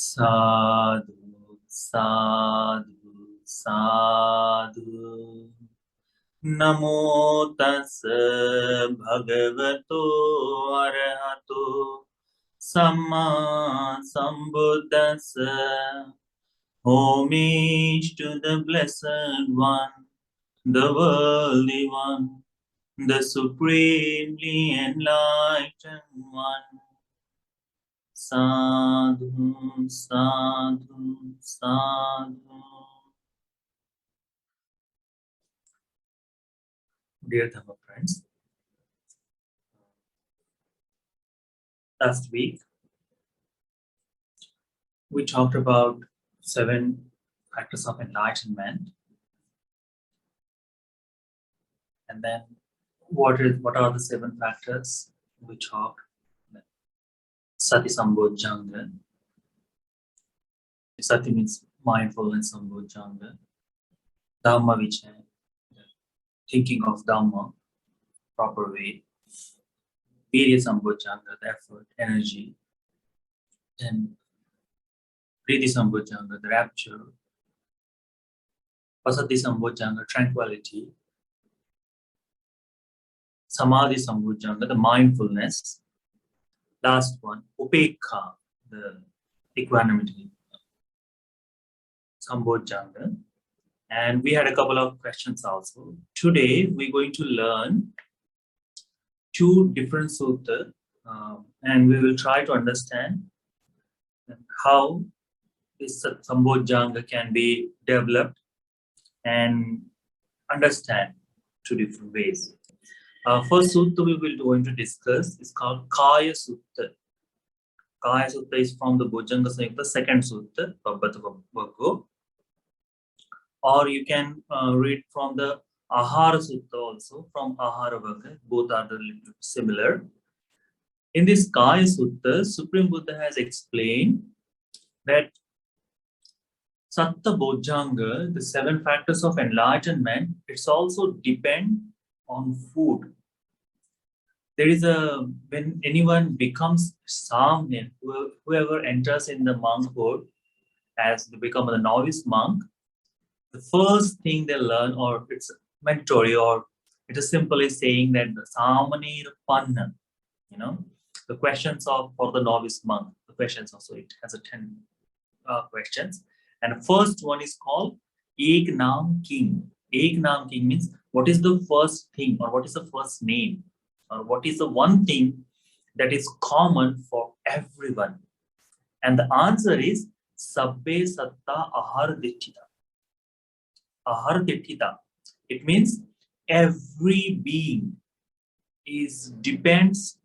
Sadhu, sadhu, sadhu. Namo tassa bhagavato arahato samma sambuddhassa. Homage to the Blessed One, the Worldly One, the Supremely Enlightened One. Sadhu, sadhu, sadhu. Dear Dhamma friends, last week we talked about 7 factors of enlightenment, and then what are the 7 factors? We talked Sati Sambojjhanga. Sati means mindfulness, Sambojjhanga. Dhamma Vichaya, thinking of Dhamma, proper way. Virya Sambojjhanga, the effort, energy. Then Priti Sambojjhanga, the rapture. Pasati Sambojjhanga, tranquility. Samadhi Sambojjhanga, the mindfulness. Last one, Upekha, the equanimity. Sambojjhanga. And we had a couple of questions also. Today, we're going to learn 2 different suttas, and we will try to understand how this Sambojjhanga can be developed and understand 2 different ways. First sutta we will going to discuss is called Kaya Sutta. Kaya Sutta is from the Bojjhanga Samyukta, second sutta, Pabbata Vaggo. Or you can read from the Ahara Sutta also, from Ahara Vagga. Both are a little similar. In this Kaya Sutta, Supreme Buddha has explained that Satta Bojjhanga, the 7 factors of enlightenment, it's also depend on food. There is when anyone becomes Samnyan, whoever enters in the monkhood as they become a novice monk, the first thing they learn, or it's mandatory, or it is simply saying that the Samanir Panna, the questions for the novice monk, the questions also, it has a 10 questions. And the first one is called Ek Nam King. Ek Nam King means what is the first thing, or what is the first name, or what is the one thing that is common for everyone? And the answer is Sabbe Satta Ahar Ditthita. Ahar Ditthita. It means every being depends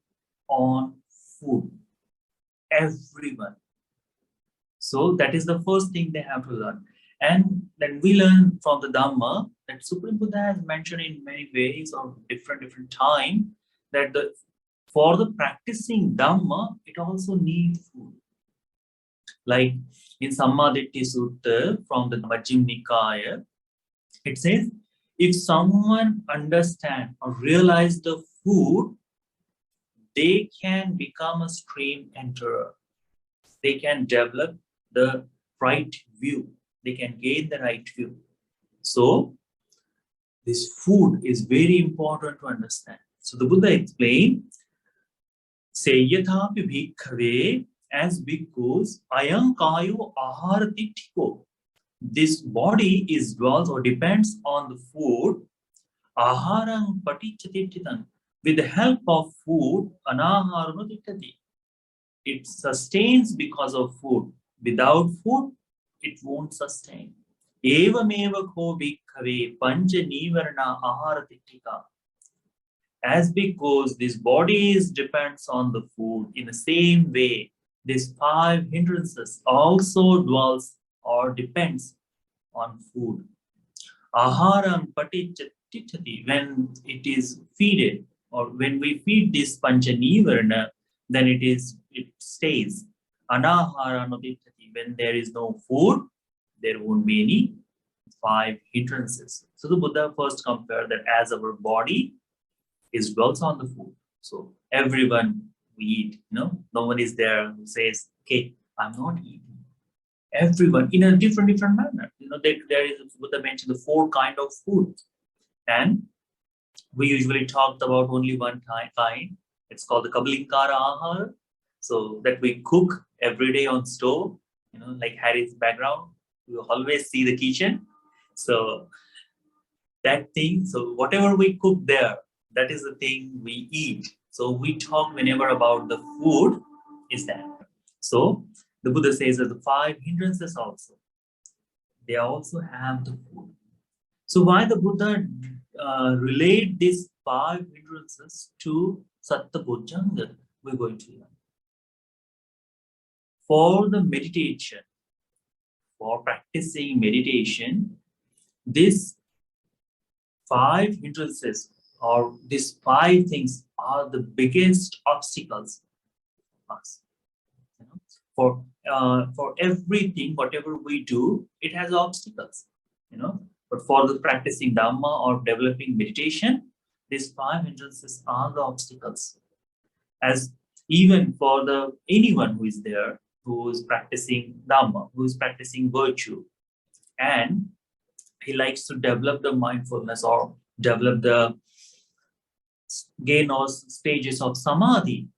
on food. Everyone. So that is the first thing they have to learn. And then we learn from the Dhamma that Supreme Buddha has mentioned in many ways or different time that for the practicing Dhamma, it also needs food. Like in Sammaditthi Sutta from the Majjhima Nikaya, it says, if someone understands or realize the food, they can become a stream enterer. They can develop the right view. They can gain the right view. So, this food is very important to understand. So, the Buddha explained, say, Yathapi bhikkhave, as bhikkhus, ayam kayo ahara titthiko. This body is dwells or depends on the food. Aharang patichatittitan. With the help of food, anaharano tittati. It sustains because of food. Without food, it won't sustain. Evameva ko bhikkhave pancha nivarna ahara tittika. As because this body depends on the food, in the same way, these 5 hindrances also dwells or depends on food. Aharam patichatitati, when it is feeded, or when we feed this pancha nivarna, then it stays. Anahara noditati, when there is no food, there won't be any 5 hindrances. So the Buddha first compared that as our body is dwells on the food. So everyone we eat, no one is there who says, okay, I'm not eating. everyone in a different manner. There is, Buddha mentioned the four kind of food, and we usually talked about only one kind. It's called the Kabalinkara Ahar. So that we cook every day on stove, like Harry's background. We always see the kitchen. So that thing, so whatever we cook there, that is the thing we eat. So we talk whenever about the food is that. So the Buddha says that the five hindrances also, they also have the food. So why the Buddha relate these five hindrances to Satta Bojjhanga, we're going to learn. For the meditation, for practicing meditation, these five hindrances or these five things are the biggest obstacles for us. For everything, whatever we do, it has obstacles. But for the practicing Dhamma or developing meditation, these five hindrances are the obstacles. As even for the anyone who is there, who is practicing Dhamma, who is practicing virtue, and he likes to develop the mindfulness or develop the gain or stages of samadhi.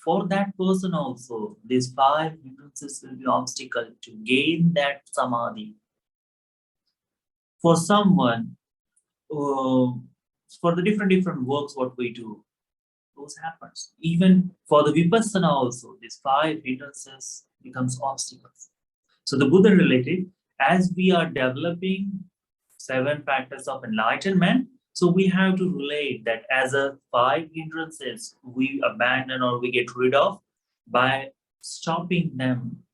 For that person also, these five hindrances will be obstacle to gain that samadhi. For someone, for the different works, what we do, those happens. Even for the vipassana also, these five hindrances becomes obstacles. So the Buddha related, as we are developing seven factors of enlightenment, so we have to relate that as a five hindrances we abandon or we get rid of by stopping them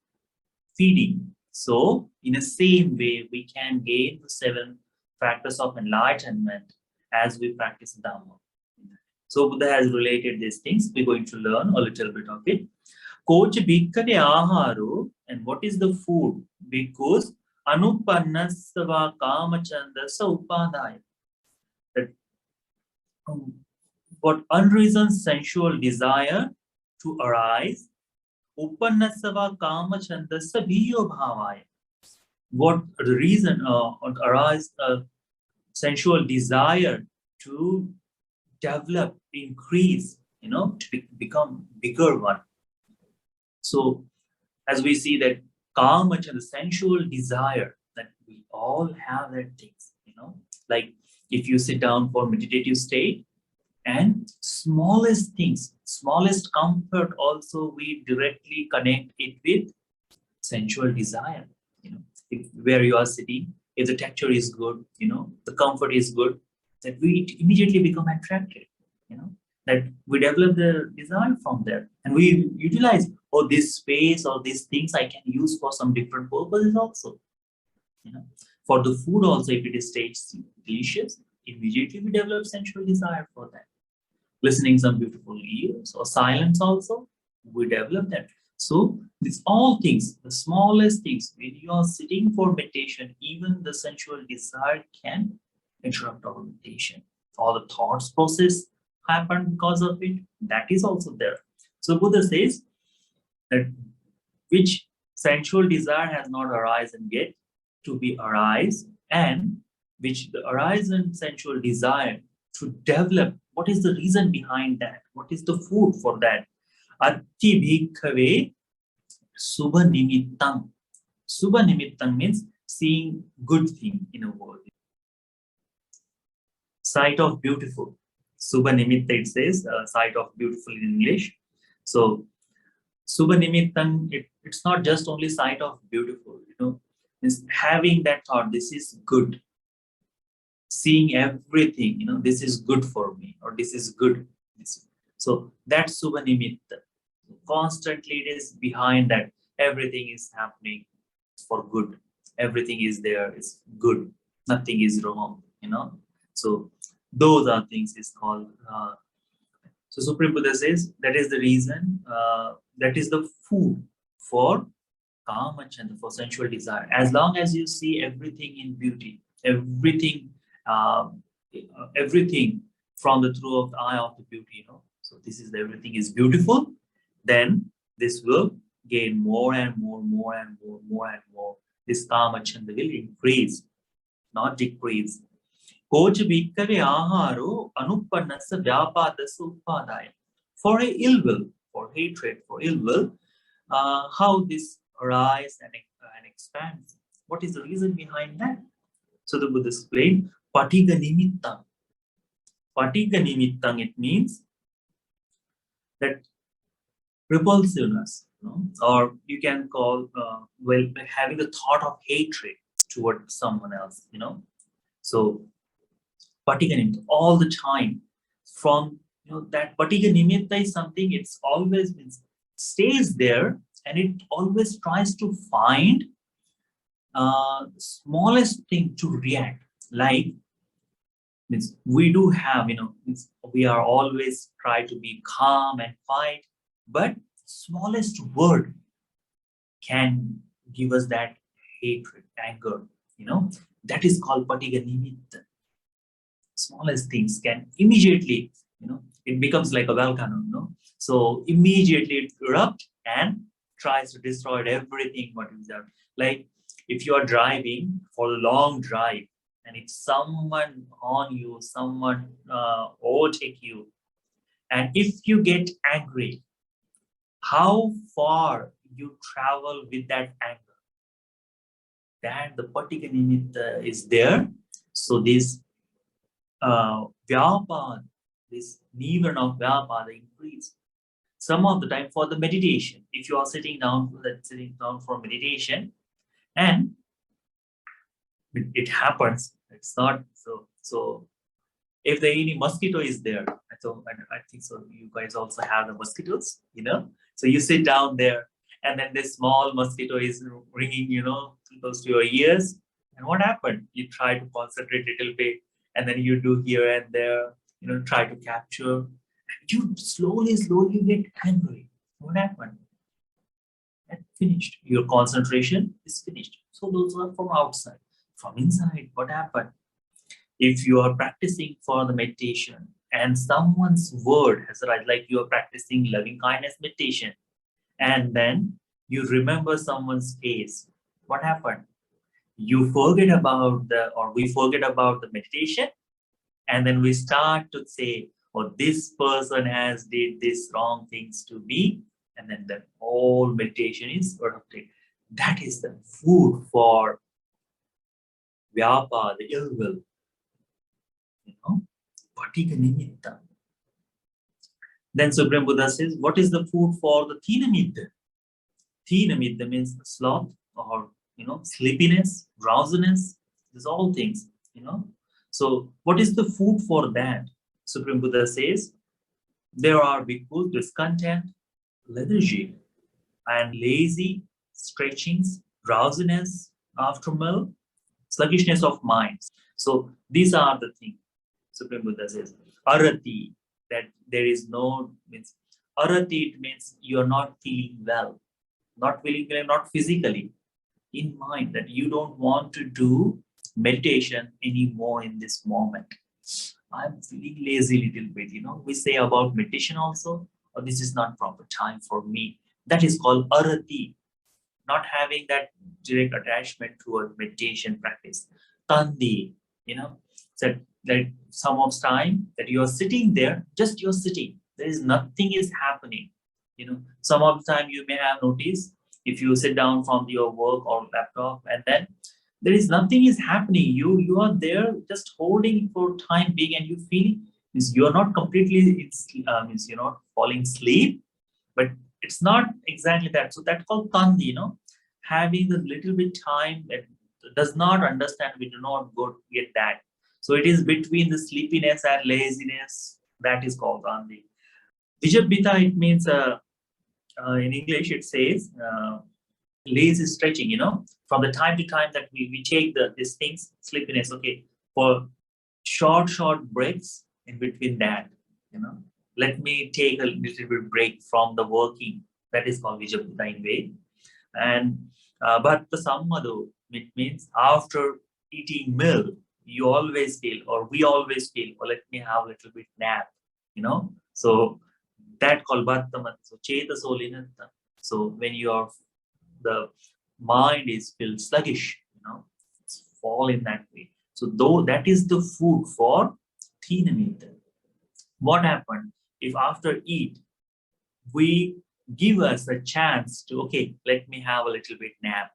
feeding. So in the same way, we can gain the seven factors of enlightenment as we practice Dhamma. So Buddha has related these things. We're going to learn a little bit of it. Kocha bhikkate aharu, and what is the food? Because anupannasava kamachandasa upadaya. That what unreasoned sensual desire to arise, upannasava kamachandasa viyo bhavaya. What the reason arise sensual desire to develop, increase, to become bigger one. So as we see that kama, the sensual desire, that we all have that things, like if you sit down for meditative state and smallest things, smallest comfort also we directly connect it with sensual desire. If where you are sitting, if the texture is good, the comfort is good, that we immediately become attracted, that we develop the desire from there. And we utilize, this space or these things I can use for some different purposes also. For the food also, if it is tastes delicious, immediately we develop sensual desire for that. Listening some beautiful ears or silence also, we develop that. So these all things, the smallest things, when you are sitting for meditation, even the sensual desire can interrupt our meditation. All the thoughts process happen because of it. That is also there. So Buddha says that which sensual desire has not arisen yet to be arise, and which the arisen sensual desire to develop. What is the reason behind that? What is the food for that? Atti bhikkhave subha nimittam. Subha nimittam means seeing good thing in a world. Sight of beautiful. Subha nimitta, it says, sight of beautiful in English. So subha nimittam, it's not just only sight of beautiful, it's having that thought, this is good. Seeing everything, this is good for me, or this is good. So that's subha nimitta. Constantly it is behind that. Everything is happening for good. Everything is there, is good. Nothing is wrong, So those are things is called. So Supreme Buddha says that is the reason, that is the food for kamachanda, for sensual desire. As long as you see everything in beauty, everything from the through of the eye of the beauty, So this is everything is beautiful, then this will gain more and more, more and more, more and more. This kamachanda will increase, not decrease. Koja bhikkave aharu anuppannassa vyapadassa uppadaya. For a ill will, for hatred, for ill will, how this arise and expands. What is the reason behind that? So the Buddha explained, patiga nimittang. Patiga nimittang, it means that repulsiveness, or you can call, well, having the thought of hatred toward someone else, So patiga nimitta, all the time, from, that patiga nimitta is something, it's always stays there, and it always tries to find smallest thing to react. Like, means we do have, we are always try to be calm and quiet, but smallest word can give us that hatred, anger, that is called patiga nimitta. Smallest things can immediately, it becomes like a volcano, so immediately it erupts and tries to destroy everything what is there. Like, if you are driving for a long drive, and if someone on you, someone overtake you, and if you get angry, how far you travel with that anger, that the patiga nimitta is there. So this vyapada, this nivana of vyapada increase. Some of the time for the meditation, if you are sitting down for meditation, and it happens, it's not so. If the any mosquito is there, so I think so, you guys also have the mosquitoes, So you sit down there, and then this small mosquito is ringing, close to your ears. And what happened? You try to concentrate a little bit, and then you do here and there, try to capture. You slowly get angry. What happened? And finished. Your concentration is finished. So those are from outside. From inside, what happened? If you are practicing for the meditation and someone's word has arrived, like you are practicing loving kindness meditation, and then you remember someone's face, what happened? You forget about we forget about the meditation, and then we start to say, oh, this person has did this wrong things to me, and then the whole meditation is corrupted. That is the food for vyapa, the ill will. Patiga nimitta. Then Supreme Buddha says, what is the food for the thina mitta? Thina mitta means sloth, or sleepiness, drowsiness, these all things, So what is the food for that? Supreme Buddha says, there are bhikkhus, discontent, lethargy, and lazy, stretchings, drowsiness after meal, sluggishness of mind. So these are the things. Supreme Buddha says, arati, that there is no, means, arati, it means you are not feeling well, not physically, in mind, that you don't want to do meditation anymore in this moment. I'm feeling lazy little bit, we say about meditation also, or this is not proper time for me. That is called arati, not having that direct attachment toward meditation practice. Tandi, that some of time that you are sitting there, just you're sitting, there is nothing is happening. Some of the time you may have noticed, if you sit down from your work or laptop, and then there is nothing is happening, you are there just holding for time being, and you feel means you're not completely means you're not falling asleep, but it's not exactly that. So that's called tandi, having the little bit time that does not understand, we do not go get that. So it is between the sleepiness and laziness, that is called tandi. Vijabhita, it means in English it says lazy stretching, from the time to time that we take these things, sleepiness, okay, for short breaks in between that, let me take a little bit break from the working, that is called Vijabhita in way. And but the sammado, it means after eating meal, you always feel, or we always feel, or let me have a little bit nap, so that called bhattamat. So cheta solinatta. So when the mind is feel sluggish, it's fall in that way. So though that is the food for Thinamita. What happened if after eat we give us a chance to, okay, let me have a little bit nap.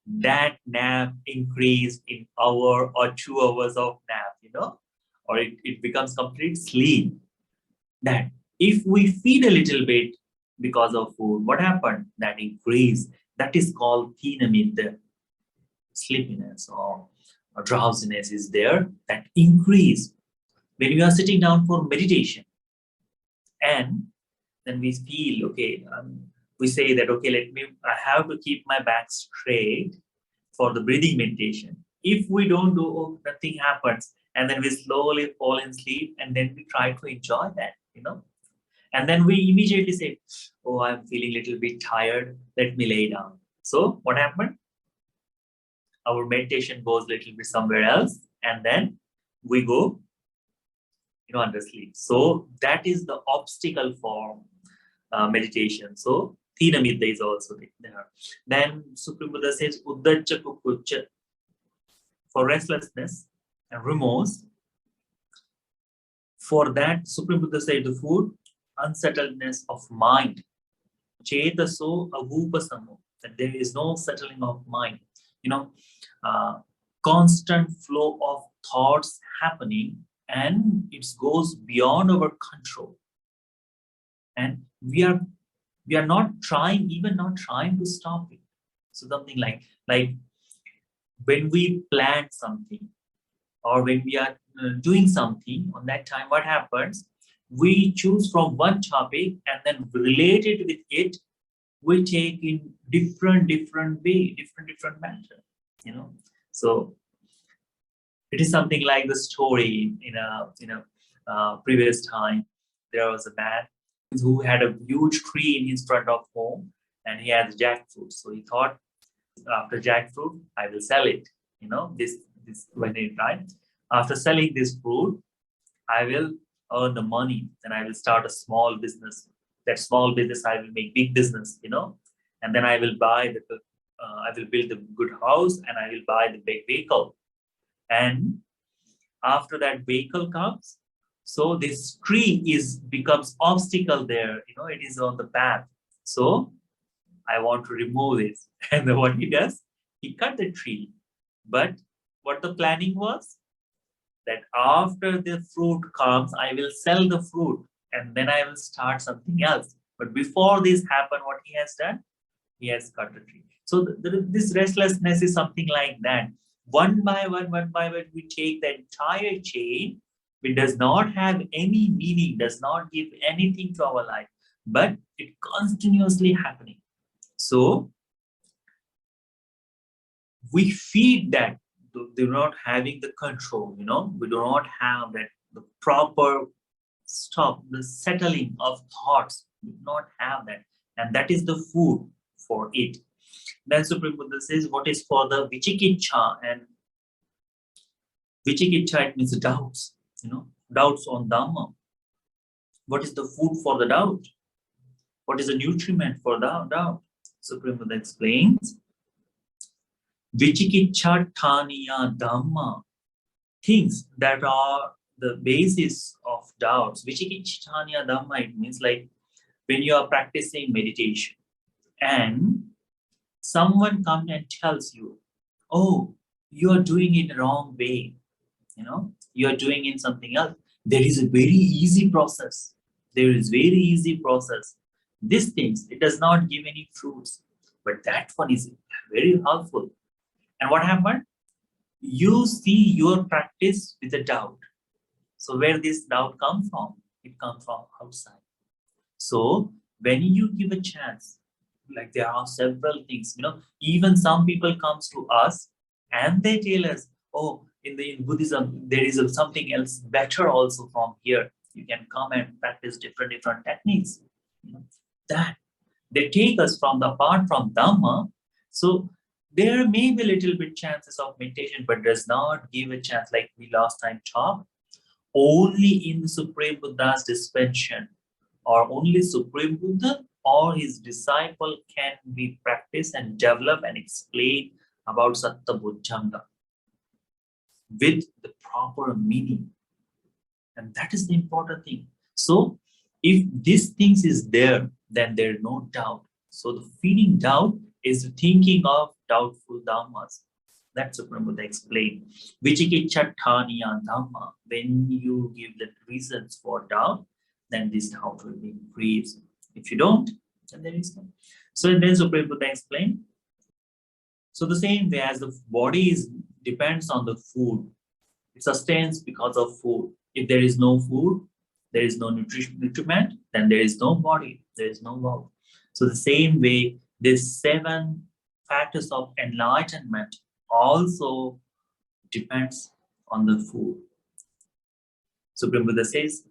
That nap increase in hour or 2 hours of nap, or it becomes complete sleep. That if we feed a little bit because of food, what happened? That increase. That is called thinamid, the sleepiness or drowsiness is there, that increase. When we are sitting down for meditation and then we feel, okay, we say that, okay, I have to keep my back straight for the breathing meditation. If we don't do, nothing happens. And then we slowly fall in sleep and then we try to enjoy that. And then we immediately say, oh, I'm feeling a little bit tired. Let me lay down. So what happened? Our meditation goes a little bit somewhere else. And then we go, under sleep. So that is the obstacle for meditation. So Thinamidda is also there. Then Supreme Buddha says, Uddacha Kukucha, for restlessness and remorse. For that, Supreme Buddha said the food, unsettledness of mind. Chetaso avupasamo, that there is no settling of mind. Constant flow of thoughts happening and it goes beyond our control. And we are not trying to stop it. So something like when we plan something or when we are doing something, on that time what happens, we choose from one topic and then related with it we take in different way, different matter. So it is something like the story in a previous time. There was a man who had a huge tree in his front of home and he has jackfruit. So he thought, after jackfruit, I will sell it. This when it time. After selling this fruit, I will earn the money and I will start a small business. That small business, I will make big business, and then I will I will build a good house and I will buy the big vehicle. And after that vehicle comes, so this tree becomes obstacle there, it is on the path. So I want to remove it. And then what he does, he cut the tree. But what the planning was, that after the fruit comes, I will sell the fruit and then I will start something else. But before this happened, what he has done, he has cut the tree. So this restlessness is something like that. One by one, we take the entire chain, which does not have any meaning, does not give anything to our life, but it continuously happening. So we feed that. They're not having the control, we do not have the proper stop, the settling of thoughts, we do not have that. And that is the food for it. Then Supreme Buddha says, what is for the vichikiccha? And vichikiccha, it means doubts, doubts on Dhamma. What is the food for the doubt? What is the nutriment for the doubt? Supreme Buddha explains, vichikiccha thaniya Dhamma, things that are the basis of doubts. Vichikiccha thaniya Dhamma, it means like when you are practicing meditation and someone comes and tells you, oh, you are doing it the wrong way, you are doing it something else. There is a very easy process. These things, it does not give any fruits, but that one is very helpful. And what happened? You see your practice with a doubt. So where this doubt comes from? It comes from outside. So when you give a chance, like there are several things, even some people comes to us and they tell us, oh, in Buddhism, there is something else better also from here. You can come and practice different techniques. That they take us apart from Dhamma. So there may be a little bit chances of meditation, but does not give a chance, like we last time talked. Only in the Supreme Buddha's dispensation or only Supreme Buddha or his disciple can be practiced and develop and explain about Satta Bojjhanga with the proper meaning. And that is the important thing. So if these things is there, then there is no doubt. So the feeding doubt is thinking of doubtful dhammas. That's Supreme Buddha explained. Vichikicchathaniya dhamma. When you give the reasons for doubt, then this doubt will be increased. If you don't, then there is no. So then Supreme Buddha explained. So the same way as the body is depends on the food, it sustains because of food. If there is no food, there is no nutriment, then there is no body, there is no wealth. So the same way, these 7 factors of enlightenment also depends on the food. Supreme Buddha says,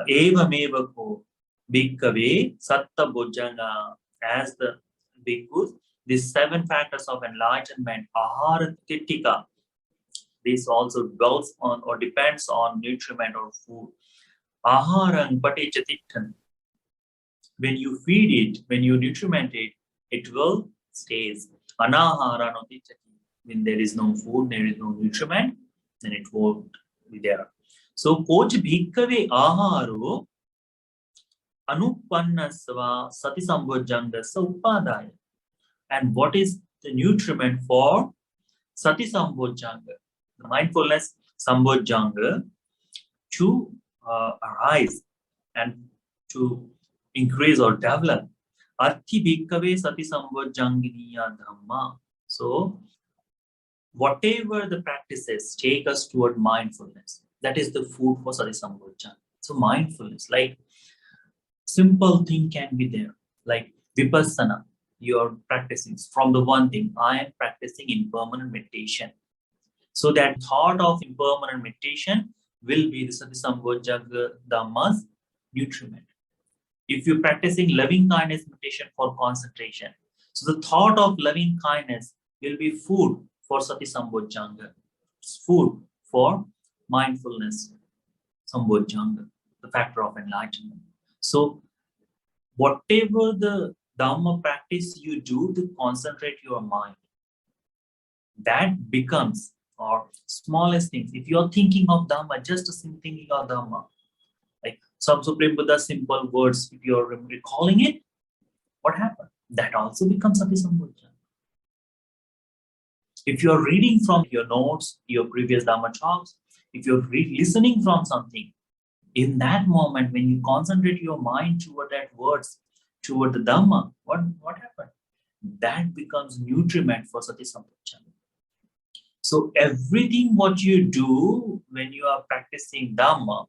Eva meva ko bhikkhave satta bojjhanga, as the bhikkhus, these 7 factors of enlightenment, ahara titika, this also dwells on or depends on nutriment or food. Aharang patichatitan. When you feed it, when you nutriment it, it will stays. Anahara notichati. When there is no food, there is no nutriment, then it won't be there. So koch bhikkave aharo anuppannasva sati sambojjhangasa upadaya. And what is the nutriment for sati sambojjhanga? The mindfulness sambojjhanga to arise and to increase or develop. Arthi bhikkave sati sambojjhanginiya dhamma. So whatever the practices take us toward mindfulness, that is the food for sati sambojjhanga. So mindfulness, like simple thing can be there, like vipassana. You're practicing from the one thing. I am practicing impermanent meditation. So that thought of impermanent meditation will be the Sati Sambojjhanga Dhamma's nutriment. If you're practicing loving kindness meditation for concentration, so the thought of loving kindness will be food for Sati Sambojjhanga, food for mindfulness Sambojjhanga, the factor of enlightenment. So whatever the Dhamma practice you do to concentrate your mind, that becomes, or smallest things. If you're thinking of Dhamma, just thinking of Dhamma, like some Supreme Buddha's simple words, if you're recalling it, what happened? That also becomes Sati Sambojjhanga. If you're reading from your notes, your previous Dhamma talks, if you're listening from something, in that moment, when you concentrate your mind toward that words, toward the Dhamma, what happened? That becomes nutriment for Sati Sambojjhanga. So everything what you do when you are practicing Dhamma,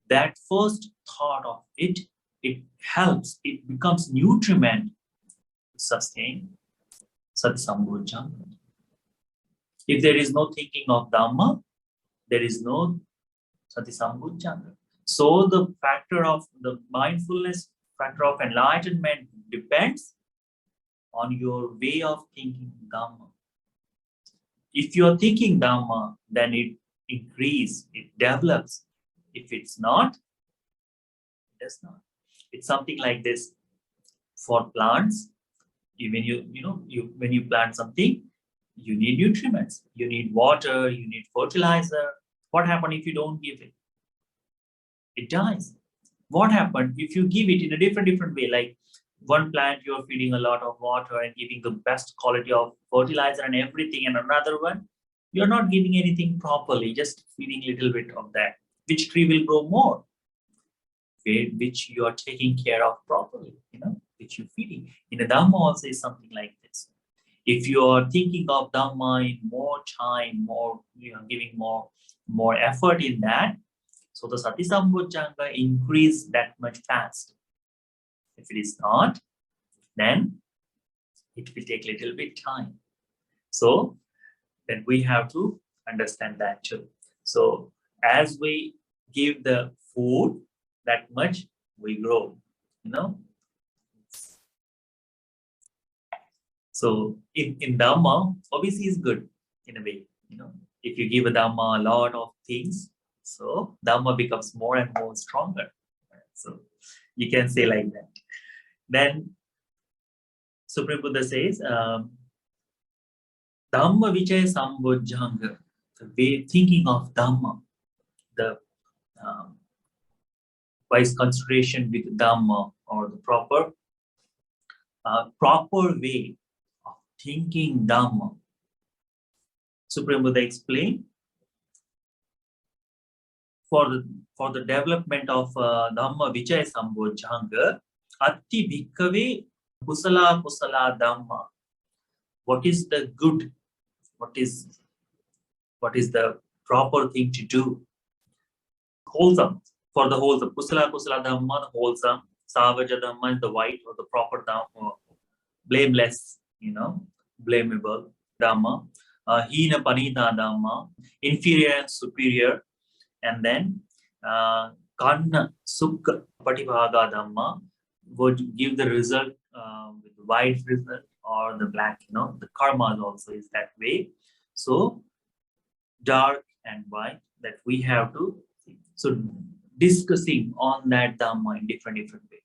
that first thought of it, it helps, it becomes nutriment to sustain Sati Sambojjhanga. If there is no thinking of Dhamma, there is no Sati Sambojjhanga. So the factor of the mindfulness, factor of enlightenment depends on your way of thinking Dhamma. If you're thinking Dhamma, then it increases, it develops. If it's not, it does not. It's something like this. For plants, when you plant something, you need nutriments, you need water, you need fertilizer. What happens if you don't give it? It dies. What happens if you give it in a different way? Like one plant, you're feeding a lot of water and giving the best quality of fertilizer and everything, and another one, you're not giving anything properly, just feeding a little bit of that. Which tree will grow more? Which you are taking care of properly, which you're feeding. In the Dhamma also is something like this. If you are thinking of Dhamma in more time, giving more effort in that, so the Sati Sambojjhanga increase that much fast. If it is not, then it will take a little bit time. So then we have to understand that too. So as we give the food, that much we grow, So in Dhamma, obviously is good in a way, If you give a Dhamma a lot of things, so Dhamma becomes more and more stronger. So you can say like that. Then Supreme Buddha says, Dhamma Vichaya Sambojjhanga, the way thinking of Dhamma, the wise consideration with Dhamma, or the proper way of thinking Dhamma. Supreme Buddha explained, for the development of Dhamma Vichaya Sambojjhanga, Atti Bhikkave Kusala Kusala Dhamma. What is the good? What is the proper thing to do? Wholesome. For the wholesome. Kusala Kusala Dhamma, the wholesome. Savaja Dhamma is the white, or the proper Dhamma. Blameless, blameable Dhamma. Hina Panita Dhamma, inferior and superior. And then Kanna Sukha Patibhaga Dhamma would give the result with the white result or the black, the karma also is that way. So dark and white, that we have to see. So discussing on that Dhamma in different way,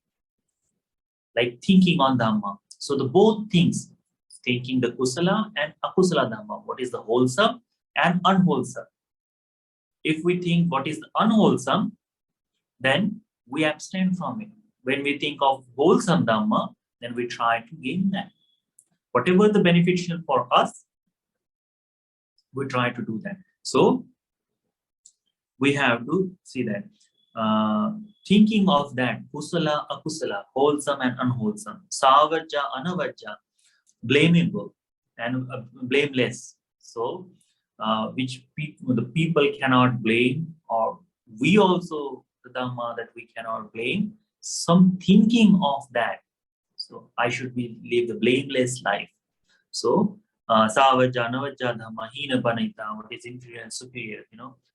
like thinking on Dhamma. So the both things, thinking the Kusala and Akusala Dhamma, what is the wholesome and unwholesome. If we think what is unwholesome, then we abstain from it. When we think of wholesome Dhamma, then we try to gain that. Whatever the beneficial for us, we try to do that. So we have to see that. Thinking of that, Kusala, Akusala, wholesome and unwholesome, Savajja, Anavajja, blameable and blameless. So which the people cannot blame, or we also, the Dhamma that we cannot blame, some thinking of that. So I should live the blameless life. So Savajja, Anavajja Dhamma, Hina Panita, what is inferior and superior,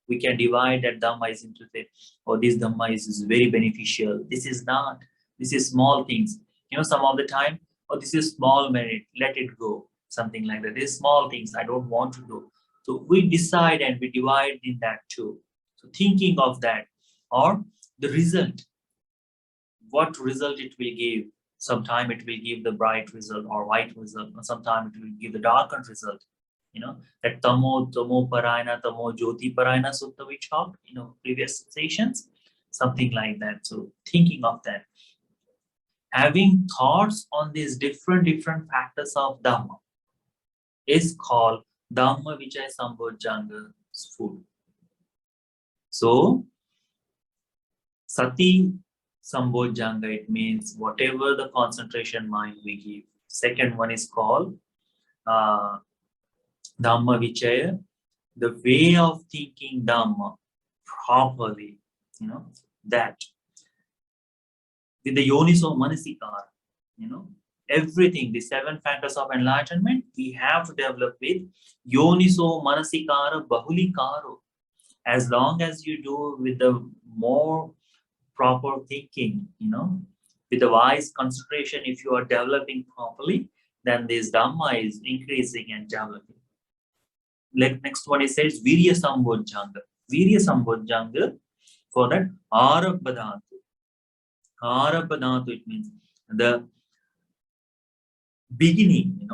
we can divide that Dhamma is into the, or this Dhamma is very beneficial. This is not. This is small things. Some of the time, this is small merit, let it go. Something like that. These small things I don't want to do. So we decide and we divide in that too. So thinking of that, or the result, what result it will give. Sometime it will give the bright result or white result, or sometime it will give the darkened result. That Tamo Parayana, Tamo Jyoti Parayana Sutta we talked, previous sessions, something like that. So thinking of that. Having thoughts on these different factors of Dhamma is called Dhamma Vichaya Sambojjhanga food. So Sati Sambojjhanga, it means whatever the concentration mind we give. Second one is called Dhamma Vichaya, the way of thinking Dhamma properly, that with the Yoniso Manasikara, everything, the 7 factors of enlightenment, we have to develop with Yoniso Manasikara Bahulikaro. As long as you do with the more proper thinking, with the wise concentration, if you are developing properly, then this Dhamma is increasing and developing. Next one, it says Virya Sambojjhanga. Virya Sambojjhanga, for that Arabhadhatu. Arabhadhatu, it means the beginning,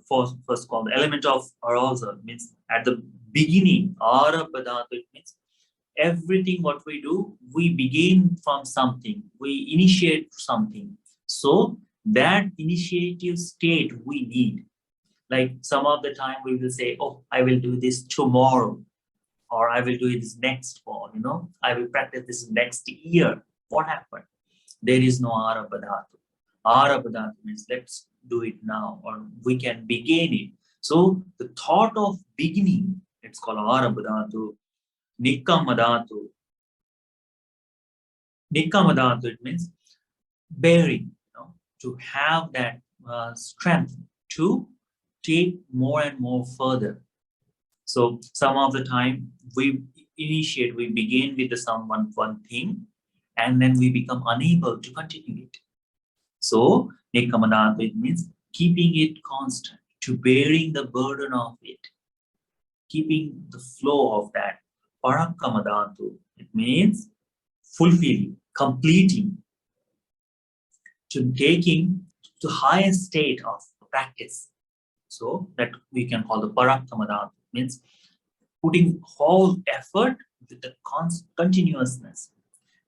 first called the element of arousal, means at the beginning, Arabhadhatu, it means everything what we do, we begin from something, we initiate something. So that initiative state we need. Like some of the time we will say, oh, I will do this tomorrow, or I will do this next fall, I will practice this next year. What happened? There is no Arabhadhatu. Arabhadhatu means let's do it now, or we can begin it. So the thought of beginning, it's called Arabhadhatu. Nikkamadhatu. Nikkamadhatu, it means bearing, to have that strength to take more and more further. So some of the time we begin with one thing, and then we become unable to continue it. So Nikkamadhatu, it means keeping it constant, to bearing the burden of it, keeping the flow of that. Parakkamadhatu, it means fulfilling, completing. to taking to highest state of practice. So that we can call the parakamadan, means putting whole effort with the continuousness.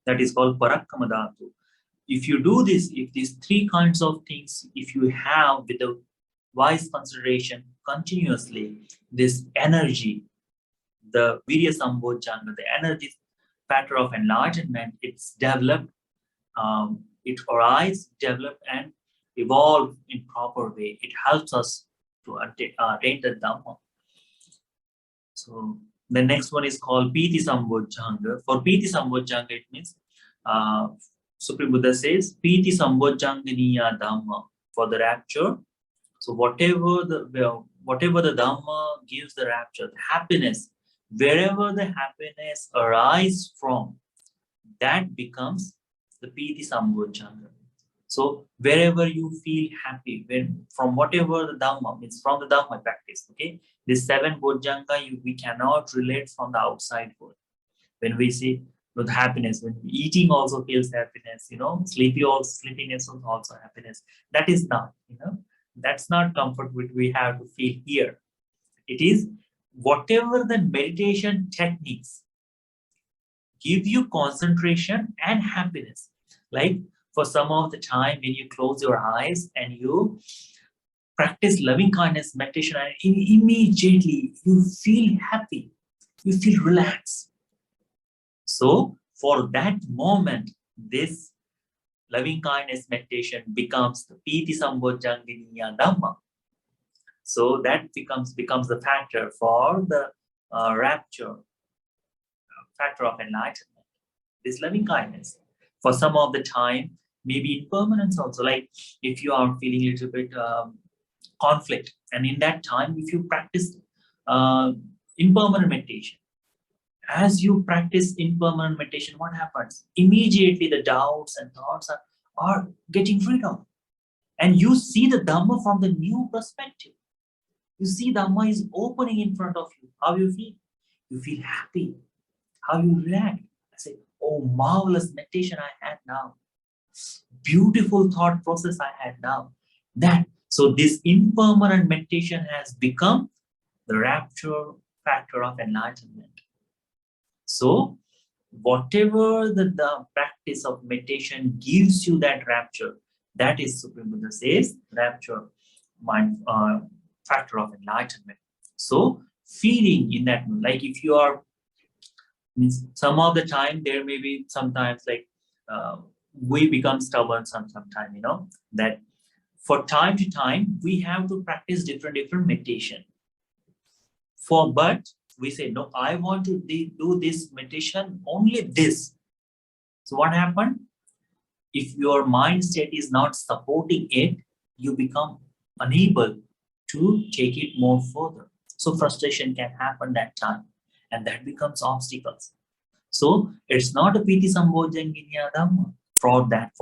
That is called parakkamadhatu. If you do this, if these three kinds of things, if you have with a wise consideration continuously, this energy, the virya sambojjhanga, the energy factor of enlightenment, it's developed, it arises, develop, and evolve in proper way. It helps us to attain the Dhamma. So the next one is called Piti Sambojjhanga. For Piti Sambojjhanga, it means Supreme Buddha says, Piti Sambojjhanginiya Dhamma, for the rapture. So whatever the Dhamma gives the rapture, the happiness, wherever the happiness arises from, that becomes the Piti Sambojjhanga. So wherever you feel happy, when from whatever the Dhamma, means from the Dhamma practice, okay? This seven Bojjhanga, we cannot relate from the outside world. When we see with happiness, when eating also feels happiness, sleepiness is also happiness. That is not, that's not comfort which we have to feel here. It is whatever the meditation techniques give you concentration and happiness. Like for some of the time when you close your eyes and you practice loving kindness meditation, and immediately you feel happy, you feel relaxed. So for that moment, this loving kindness meditation becomes the Piti Sambojjhanginiya Dhamma. So that becomes the factor for the rapture, factor of enlightenment, this loving kindness. For some of the time, maybe impermanence also, like if you are feeling a little bit conflict, and in that time, if you practice impermanent meditation, as you practice impermanent meditation, what happens? Immediately the doubts and thoughts are getting rid of. And you see the Dhamma from the new perspective. You see Dhamma is opening in front of you. How you feel? You feel happy. How you react? I say, oh, marvelous meditation I had now. Beautiful thought process I had now. So this impermanent meditation has become the rapture factor of enlightenment. So whatever the practice of meditation gives you that rapture, that is Supreme Buddha says rapture, mind factor of enlightenment. So feeling in that, like if you are, means some of the time there may be sometimes like we become stubborn sometime, that for time to time we have to practice different meditation. But we say, no, I want to do this meditation, only this. So what happened? If your mind state is not supporting it, you become unable to take it more further. So frustration can happen that time, and that becomes obstacles. So it's not a Piti Sambojjhanginiya Dhamma. For that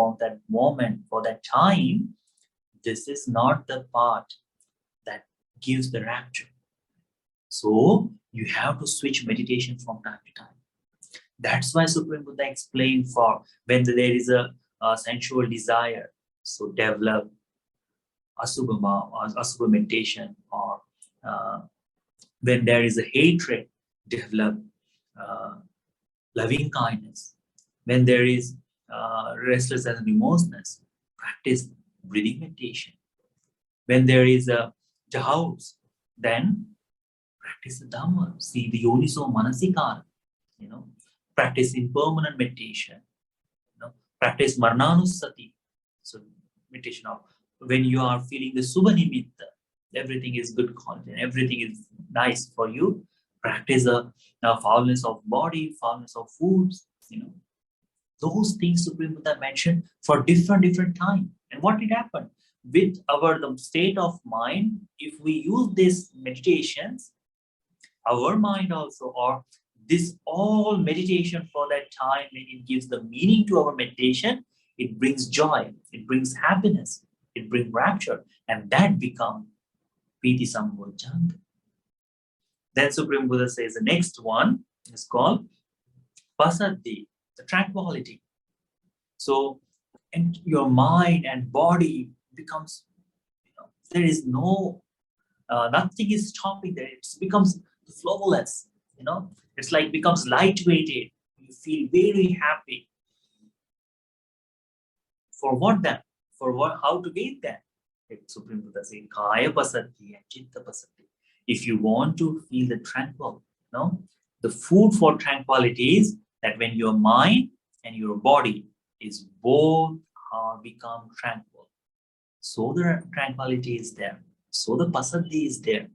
moment, for that time, this is not the part that gives the rapture. So you have to switch meditation from time to time. That's why Supreme Buddha explained, for when there is a sensual desire, so develop asubha meditation, or when there is a hatred, develop loving kindness. When there is restlessness and remorseness, practice breathing meditation. When there is a doubts, then practice the Dhamma. See the Yoniso Manasikara, practice impermanent meditation, practice Marnanusati. So meditation of when you are feeling the Subha Nimitta, everything is good content, everything is nice for you. Practice the foulness of body, foulness of foods, Those things Supreme Buddha mentioned for different time. And what did happen? With the state of mind, if we use these meditations, our mind also, or this all meditation for that time, when it gives the meaning to our meditation, it brings joy, it brings happiness, it brings rapture, and that becomes Piti Sambojjhanga. Then Supreme Buddha says the next one is called Passaddhi, the tranquility. So and your mind and body becomes, there is no, nothing is stopping there. It becomes flowless, it's like becomes lightweighted. You feel very happy. For what then? For what? How to gain that? Supreme Buddha says, Kaya pasati and Chitta pasati. If you want to feel the tranquil, the food for tranquility is that when your mind and your body is both are become tranquil. So the tranquility is there. So the pasati is there.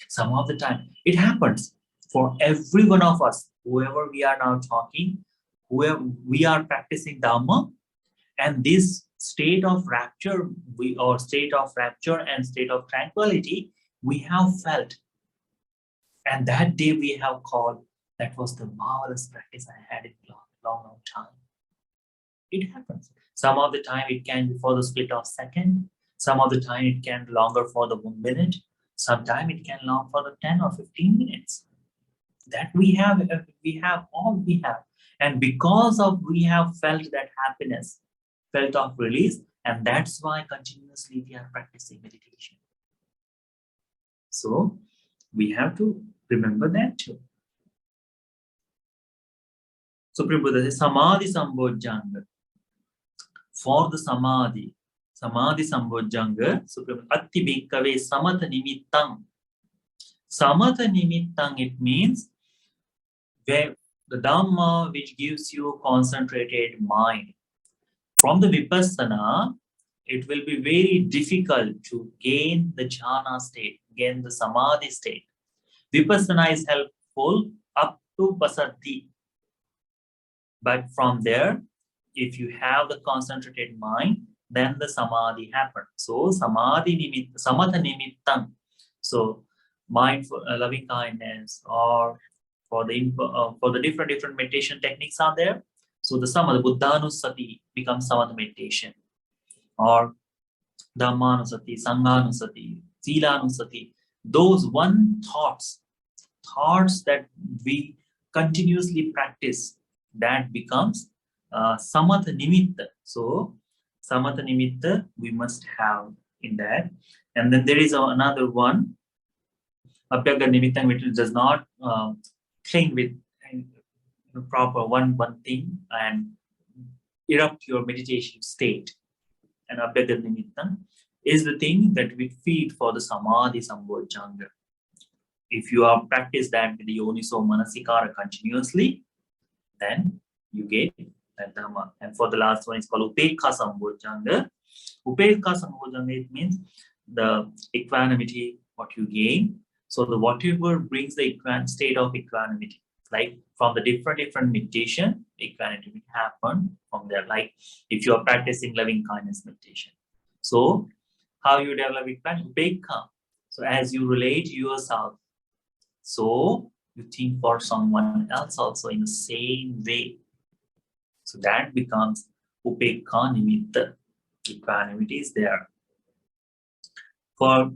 Some of the time it happens for every one of us, whoever we are now talking, whoever we are practicing Dhamma, and this state of rapture, state of rapture and state of tranquility, we have felt. And that day we have called, that was the marvelous practice I had in long time. It happens. Some of the time it can be for the split of second. Some of the time it can be longer for the 1 minute. Sometimes it can long for the 10 or 15 minutes. That we have all we have. And because of we have felt that happiness, felt of release, and that's why continuously we are practicing meditation. So we have to remember that too. Supreme Buddha says, Samadhi Sambojjhanga. For the Samadhi Sambojjhanga, Supreme Atti Bhikkave Samatha Nimittang. Samatha Nimittang, it means where the Dhamma which gives you concentrated mind. From the Vipassana, it will be very difficult to gain the jhana state, gain the samadhi state. Vipassana is helpful up to pasati. But from there, if you have the concentrated mind, then the samadhi happens. So samadhi nimitta, samatha nimittam. So mind for loving kindness, or for the different meditation techniques are there. So the samadhi, buddhanusati becomes samadhi meditation, or dhammanusati, sanghanusati, silanusati. Those thoughts that we continuously practice, that becomes samatha nimitta. So samatha nimitta we must have in that. And then there is another one, abhyagga nimitta, which does not cling with proper one thing and erupt your meditation state. And abhyagga nimitta is the thing that we feed for the samadhi sambojjhanga. If you are practice that with the yoniso manasikara continuously, then you get that dhamma. And for the last one is called upekha sambojjhanga. Upekha sambojjhanga, it means the equanimity, what you gain. So the whatever brings the state of equanimity, like from the different meditation, equanimity will happen from there. Like if you are practicing loving kindness meditation. So how you develop equanimity? Upekha. So as you relate yourself, so you think for someone else also in the same way. So that becomes upekha nimitta. Equanimity is there. For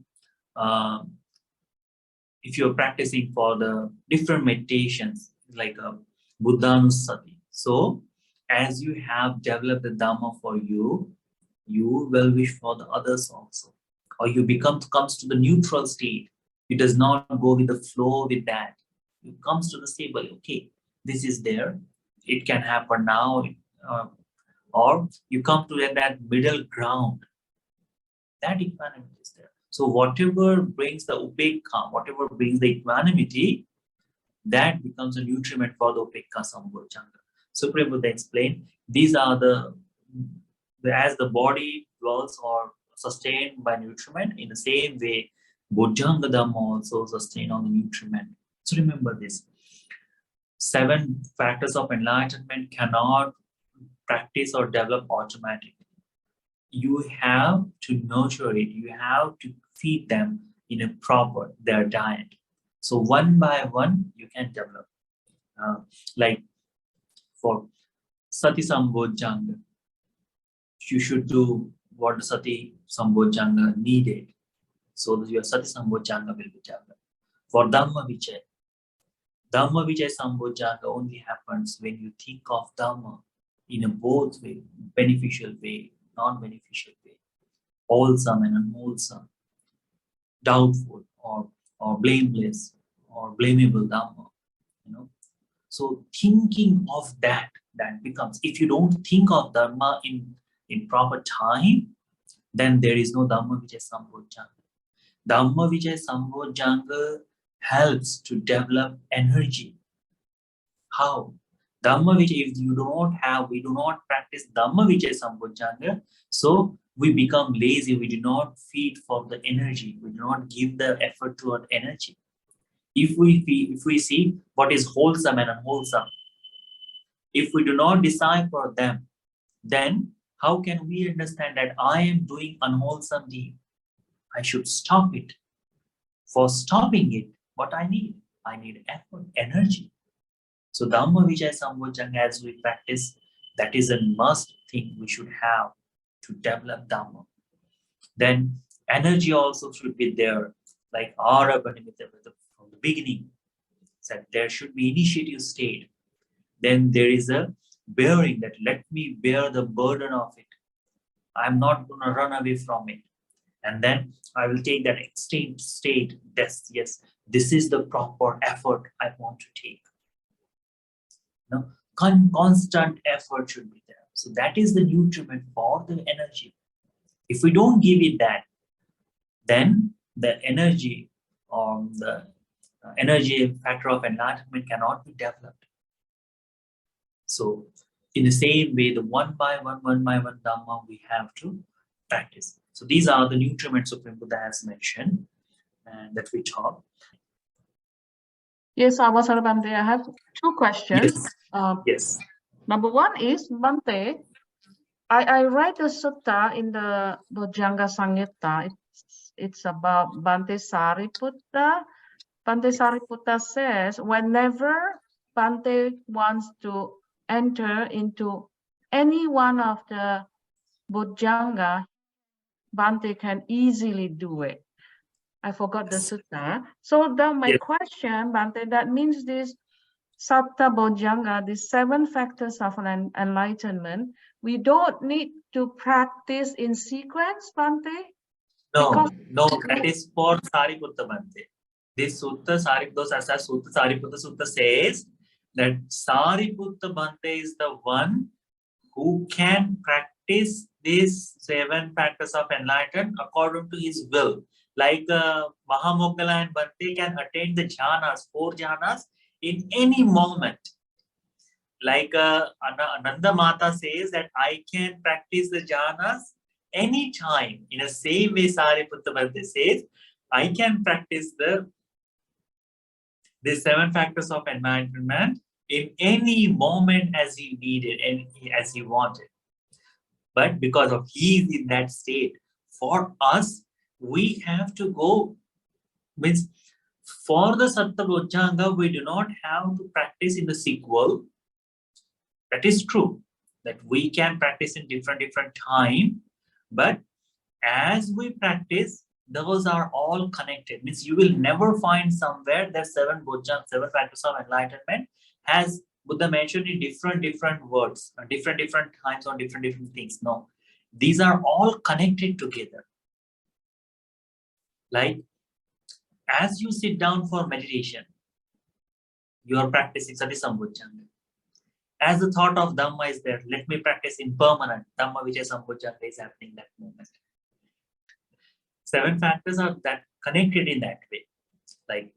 if you're practicing for the different meditations, like buddhanusati. So as you have developed the dhamma for you, you will wish for the others also. Or you comes to the neutral state. It does not go with the flow with that. It comes to the stable, okay, this is there. It can happen now. Or you come to that middle ground. That equanimity is there. So whatever brings the upekha, whatever brings the equanimity, that becomes a nutriment for the upekha sambojjhanga. Supreme Buddha explained, these are as the body dwells or sustained by nutriment, in the same way, Bojjhanga Dhamma also sustain on the nutriment. So remember this. 7 factors of enlightenment cannot practice or develop automatically. You have to nurture it. You have to feed them in a proper their diet. So one by one, you can develop. Like for Sati Sambojjhanga, you should do what the Sati Sambojjhanga needed. So that your Sati Sambojjhanga will be developed. For Dhamma Vijay Sambojjhanga only happens when you think of Dhamma. in a both way, beneficial way, non-beneficial way, wholesome and unwholesome, doubtful or blameless or blamable Dhamma, you know. So thinking of that becomes, if you don't think of Dharma in proper time, then there is no Dhamma Vijay Sambhojjhanga. Dhamma Vijay Sambhojjhanga helps to develop energy. How? Dhamma Vijay, if we do not practice Dhamma Vijay Sambhojjhanga, so we become lazy, we do not feed for the energy, we do not give the effort toward energy. If we see what is wholesome and unwholesome, if we do not decipher them, then how can we understand that I am doing unwholesome deed? I should stop it. For stopping it, what I need? I need effort, energy. So Dhamma Vijaya Sambhojjhanga, as we practice, that is a must thing we should have to develop Dhamma. Then energy also should be there, like Ara Panimita from the beginning said there should be initiative state. Then there is a bearing, that let me bear the burden of it. I'm not going to run away from it. And then I will take that extreme state. Yes, this is the proper effort I want to take. No, constant effort should be there. So that is the nutriment for the energy. If we don't give it that, then the energy the energy factor of enlightenment cannot be developed. So in the same way, the one by one Dhamma we have to practice. So these are the nutriments Supreme Buddha has mentioned and that we taught. Yes, Avasara Bhante, I have two questions. Yes. Number one is, Bhante, I read the sutta in the Bojjhanga Samhita. It's about Bhante Sariputta. Bhante Sariputta says, whenever Bhante wants to enter into any one of the Bojjhanga, Bhante can easily do it. I forgot the sutta. So my question, Bhante, that means this Satta Bojjhanga, the 7 factors of enlightenment, we don't need to practice in sequence, Bhante? No, that is for Sariputta Bhante. This Sutta Sariputta Sutta says that Sariputta Bhante is the one who can practice these 7 factors of enlightenment according to his will. Like Mahamoggala and Bhante can attain the jhanas, 4 jhanas in any moment. Like Ananda Mata says that I can practice the jhanas anytime. In the same way, Sariputta Bhante says, I can practice the 7 factors of enlightenment in any moment as he needed and as he wanted. But because of he is in that state, for us, we have to go, means for the Satta Bojjhanga, we do not have to practice in the sequel. That is true, that we can practice in different time, but as we practice, those are all connected. Means you will never find somewhere that 7 Bojjhanga, 7 factors of enlightenment has Buddha mentioned in different words, different times on different things. No, these are all connected together. Like as you sit down for meditation, you are practicing Sati Sambhojjhanga. As the thought of Dhamma is there, let me practice impermanent Dhamma Vijaya Sambhojjhanga is happening that moment. 7 factors are that connected in that way, like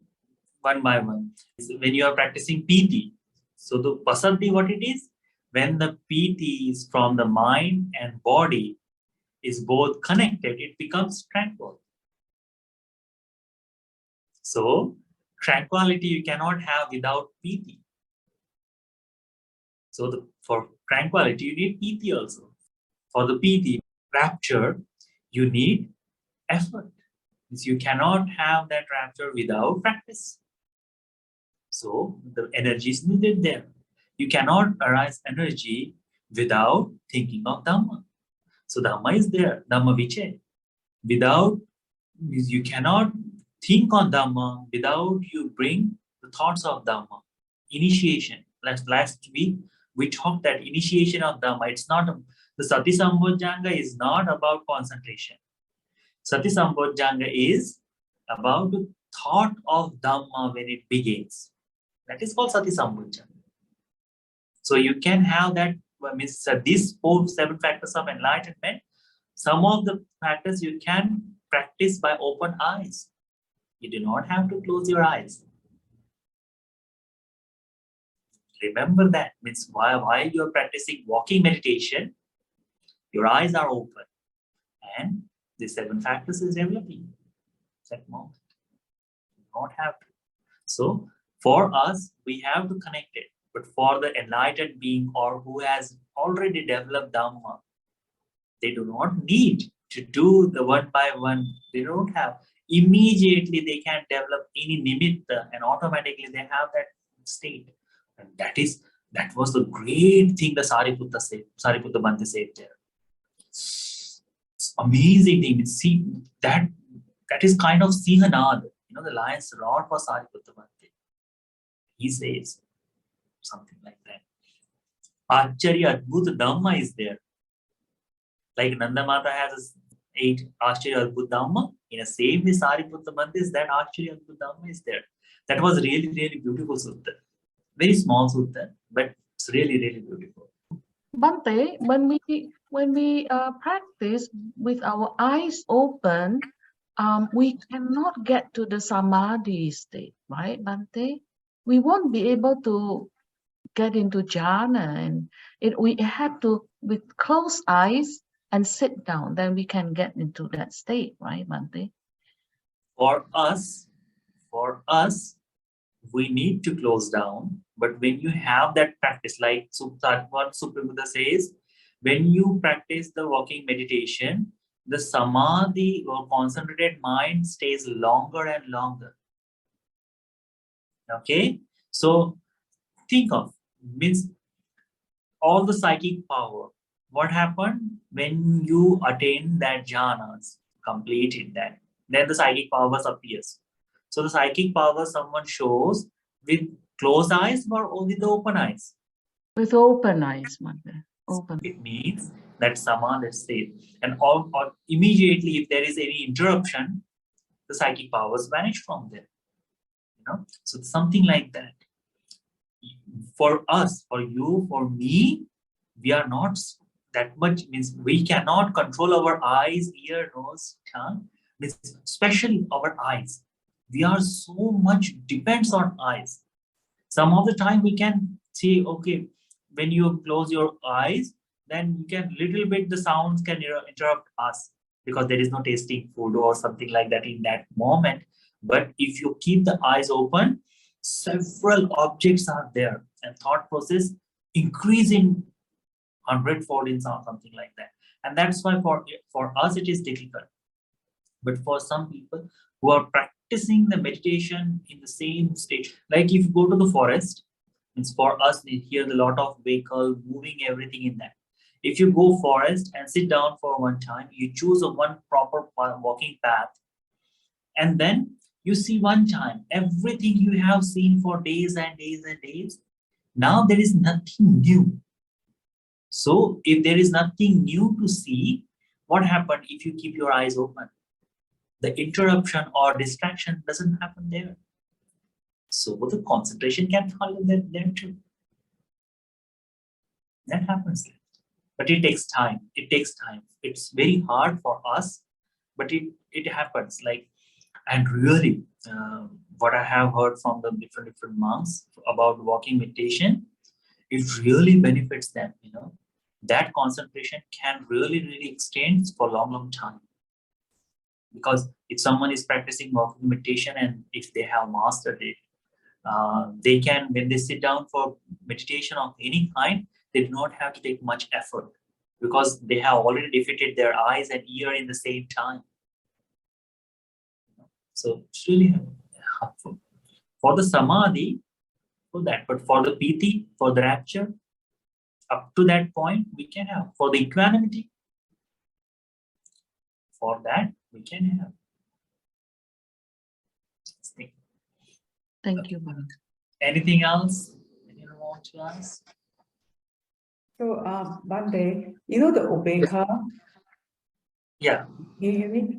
one by one. When you are practicing PT, so the Pasati, what it is, when the PT is from the mind and body is both connected, it becomes tranquil. So tranquility you cannot have without PT. So for tranquility, you need PT also. For the PT, rapture, you need effort. You cannot have that rapture without practice. So the energy is needed there. You cannot arise energy without thinking of Dhamma. So Dhamma is there, Dhamma Vichay. Without, you cannot think on Dhamma without you bring the thoughts of Dhamma. Initiation. Last week, We talked that initiation of Dhamma, it's not, the Sati Sambojjhanga is not about concentration. Sati Sambojjhanga is about the thought of Dhamma when it begins. That is called Sati Sambojjhanga. So you can have that, means these 7 factors of enlightenment, some of the factors you can practice by open eyes. You do not have to close your eyes. Remember that, means while you're practicing walking meditation, your eyes are open and the 7 factors is developing that moment. You don't have to. So for us, we have to connect it. But for the enlightened being or who has already developed Dhamma, they do not need to do the one by one. They don't have. Immediately they can develop any nimitta and automatically they have that state. And that was the great thing the Sariputta said, Sariputta Bhante said there. It's amazing thing. See, that is kind of Sihanad, the lion's roar for Sariputta Bhante. He says something like that. Acharya Adbhuta Dhamma is there. Like Nanda Mata has 8 Acharya Adbhuta Dhamma, in the same way Sariputta Bhante is that Acharya Adbhuta Dhamma is there. That was really, really beautiful sutta. Very small sutta, but it's really, really beautiful. Bhante, when we practice with our eyes open, we cannot get to the samadhi state, right, Bhante? We won't be able to get into jhana, and we have to, with closed eyes and sit down, then we can get into that state, right, Bhante? For us, we need to close down. But when you have that practice, like what Supreme Buddha says, when you practice the walking meditation, the samadhi or concentrated mind stays longer and longer. Okay, so think of, means all the psychic power. What happened when you attain that jhanas, completed that, then the psychic powers appears. So the psychic power someone shows with closed eyes or with the open eyes? With open eyes, Bhante. Open. It means that samadhi state, and or immediately if there is any interruption, the psychic powers vanish from there. So something like that. For us, for you, for me, we are not that much, means we cannot control our eyes, ear, nose, tongue, means especially our eyes. We are so much depends on eyes. Some of the time we can see, okay, when you close your eyes, then you can little bit the sounds can interrupt us because there is no tasting food or something like that in that moment. But if you keep the eyes open, several objects are there and thought process increasing 100-fold in something like that. And that's why for us it is difficult. But for some people who are practicing the meditation in the same state, like if you go to the forest, it's for us, we hear a lot of vehicle moving, everything in that. If you go forest and sit down for one time, you choose a one proper walking path, and then you see one time everything you have seen for days and days and days. Now there is nothing new. So if there is nothing new to see, what happened if you keep your eyes open? The interruption or distraction doesn't happen there. So the concentration can follow there too. That happens there. But it takes time. It takes time. It's very hard for us, but it happens. Like, and really, what I have heard from the different monks about walking meditation, it really benefits them. That concentration can really extend for long time. Because if someone is practicing walking meditation and if they have mastered it, they can, when they sit down for meditation of any kind, they do not have to take much effort because they have already defeated their eyes and ear in the same time. So it's really helpful. For the samadhi, for that, but for the piti, for the rapture, up to that point, we can have. For the equanimity, for that, we can have. Thank you, Bhante. Anything else anyone want to ask? So, Bante, you know the Ubeka, Yeah. you hear me?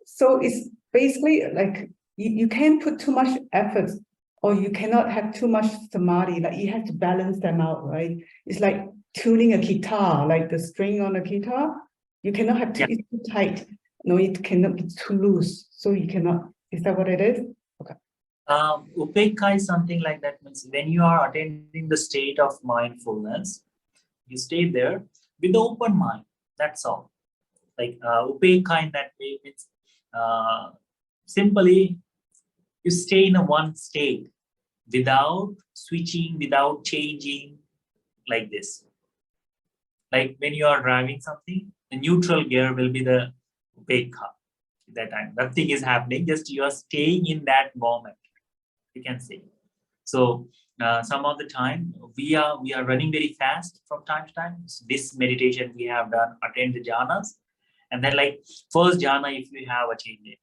So it's basically like you can't put too much effort or you cannot have too much samadhi. Like you have to balance them out, right? It's like tuning a guitar, like the string on a guitar. You cannot have Yeah. it's too tight. No, it cannot be too loose. So you cannot. Is that what it is? Okay. Upekka is something like that. Means when you are attaining the state of mindfulness, you stay there with the open mind. That's all. Like upekka in that way means simply you stay in a one state without switching, without changing, like this. Like when you are driving something, the neutral gear will be the upekka. At that time, nothing is happening. Just you are staying in that moment. You can say. So some of the time we are running very fast from time to time. So this meditation we have done, attain the jhanas, and then like first jhana if we have achieved it.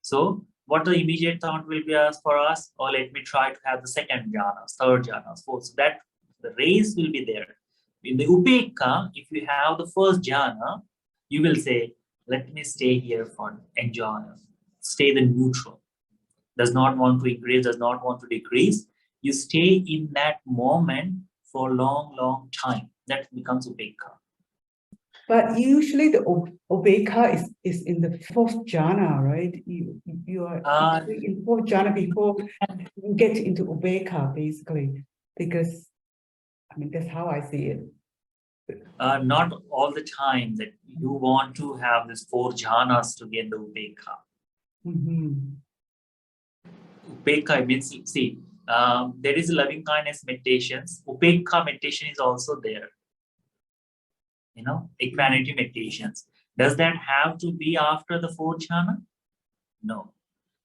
So what the immediate thought will be as for us, or let me try to have the second jhana, third jhana, fourth. So that the race will be there. In the upekka, if you have the first jhana, you will say, let me stay here for enjoy, stay the neutral, does not want to increase, does not want to decrease. You stay in that moment for a long, long time. That becomes upekka. But usually the Ubeka is in the fourth jhana, right? You are actually in fourth jhana before you get into Ubeka, basically, because I mean that's how I see it. Not all the time that you want to have this four jhanas to get the upekka. Mm-hmm. Upekka means, see, there is loving kindness meditations. Upekka meditation is also there. You know, equanimity meditations. Does that have to be after the fourth jhana? No.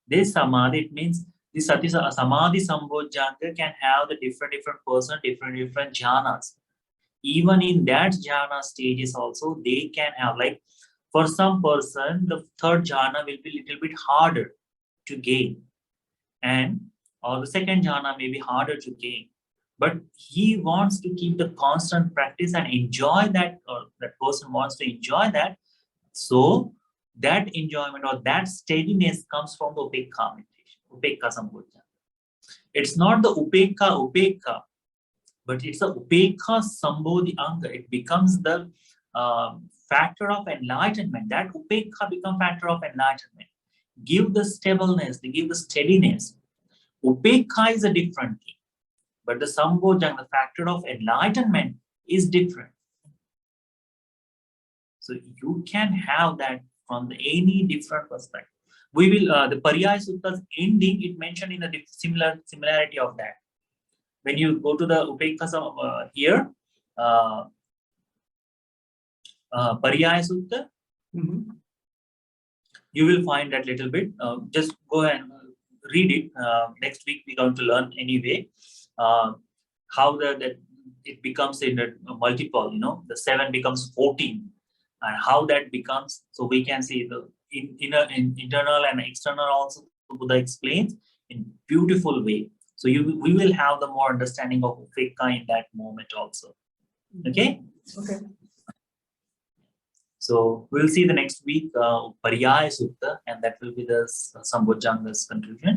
This samadhi, it means the samadhi sambodhjanga can have the different person, different jhanas. Even in that jhana stages also, they can have, like for some person, the third jhana will be a little bit harder to gain. And or the second jhana may be harder to gain. But he wants to keep the constant practice and enjoy that, or that person wants to enjoy that. So that enjoyment or that steadiness comes from the upekka meditation, upekka sambodhana. It's not the upekka, but it's a upekha sambodhi anga. It becomes the factor of enlightenment. That upekha becomes factor of enlightenment. Give the stableness, they give the steadiness. Upekha is a different thing, but the sambodhana, the factor of enlightenment, is different. So you can have that from any different perspective. We will the Pariyaya Sutta's ending, it mentioned in a similarity of that. When you go to the Upekha here, Pariyaya Sutta, you will find that little bit. Just go and read it. Next week we're going to learn anyway how that it becomes in a multiple. You know, the 7 becomes 14, and how that becomes. So we can see the internal and external also. Buddha explains in beautiful way. So we will have the more understanding of Upekka in that moment also. Okay. Okay. So we'll see the next week Pariyaya Sutta, and that will be the Sambodhanga's conclusion.